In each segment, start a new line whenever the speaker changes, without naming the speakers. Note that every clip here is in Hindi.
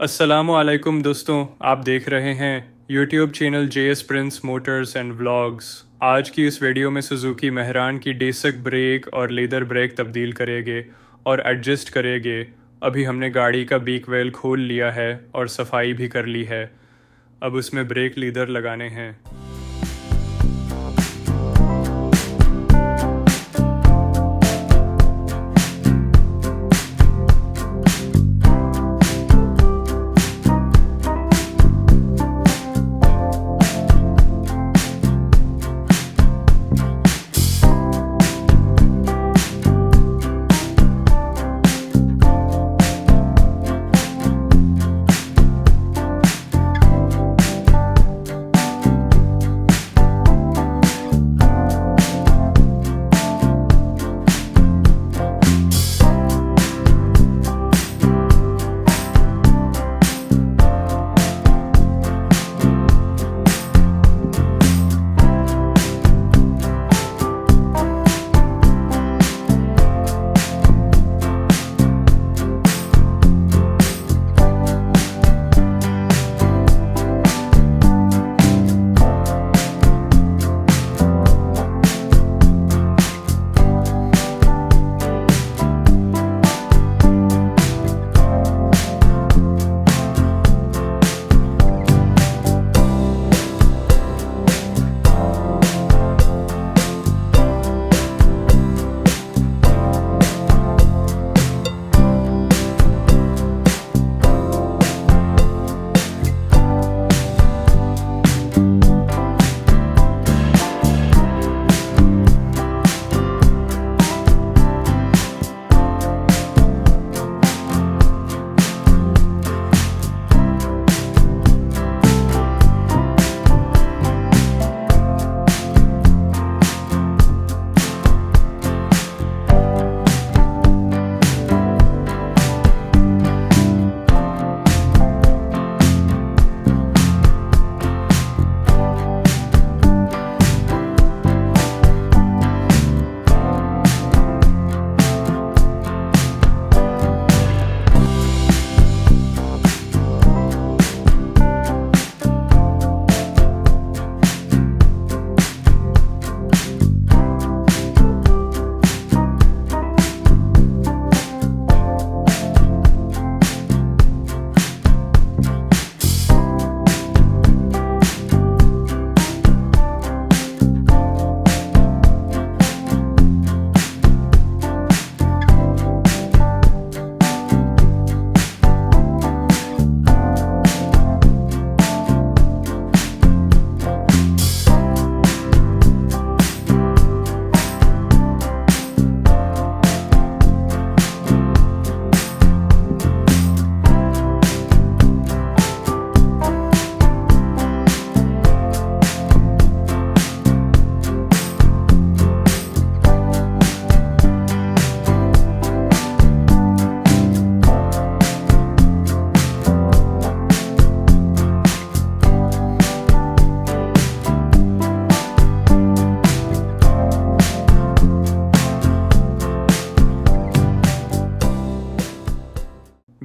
अस्सलामुअलैकुम दोस्तों, आप देख रहे हैं YouTube channel JS Prince Motors and vlogs. आज की इस वीडियो में सुजुकी मेहरान की डेसक ब्रेक और लेदर ब्रेक तब्दील करेंगे और एडजस्ट करेंगे। अभी हमने गाड़ी का बीक वेल खोल लिया है और सफाई भी कर ली है। अब उसमें ब्रेक लीदर लगाने हैं।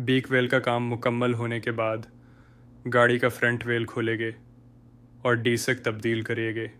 बीक वेल का काम मुकम्मल होने के बाद गाड़ी का फ्रंट वेल खोलेंगे और डीसक तब्दील करेंगे।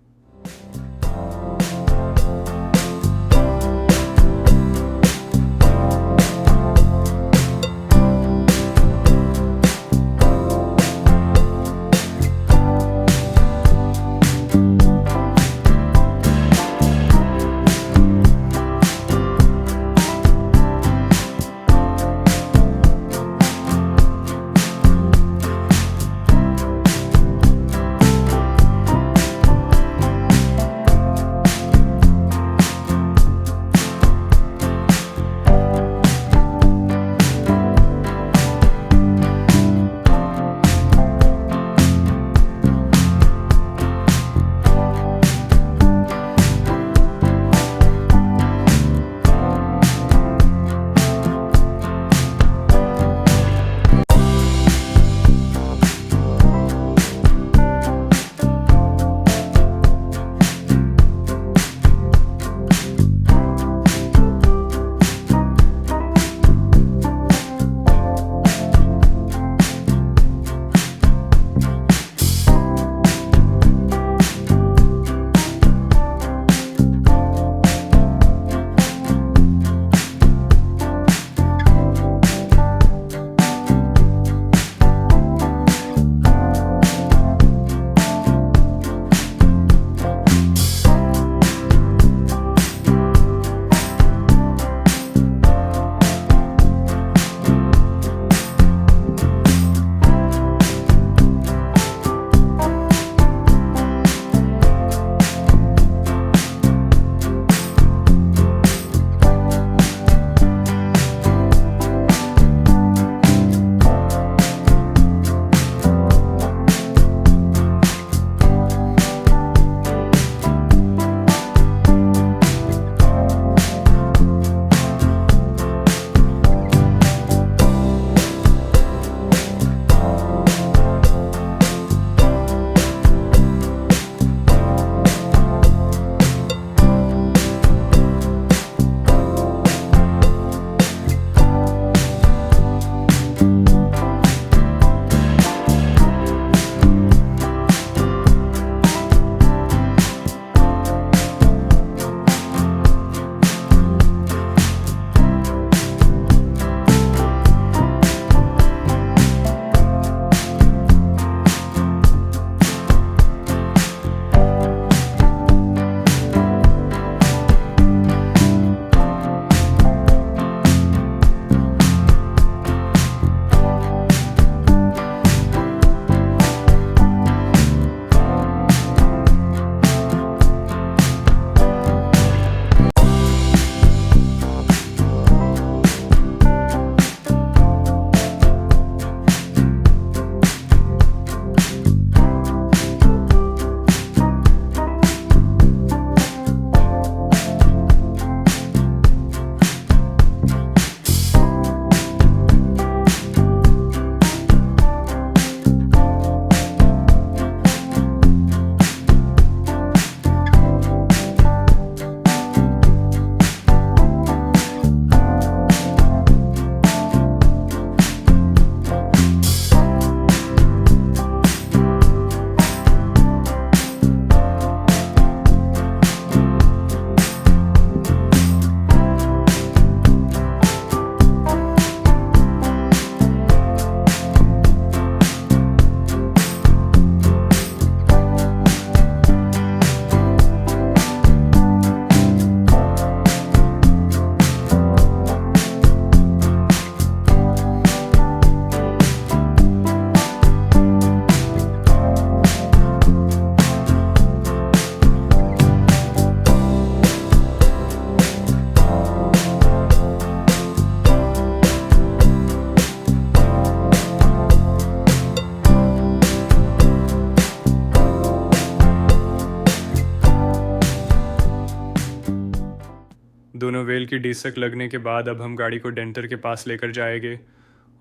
व्हील की डिस्क लगने के बाद अब हम गाड़ी को डेंटर के पास लेकर जाएंगे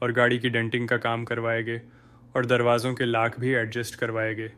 और गाड़ी की डेंटिंग का काम करवाएंगे और दरवाज़ों के लाक भी एडजस्ट करवाएंगे।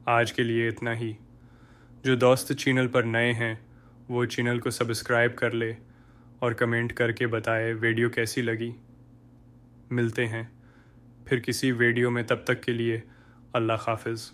आज के लिए इतना ही। जो दोस्त चैनल पर नए हैं वो चैनल को सब्सक्राइब कर ले और कमेंट करके बताए वीडियो कैसी लगी। मिलते हैं फिर किसी वीडियो में, तब तक के लिए अल्लाह हाफिज़।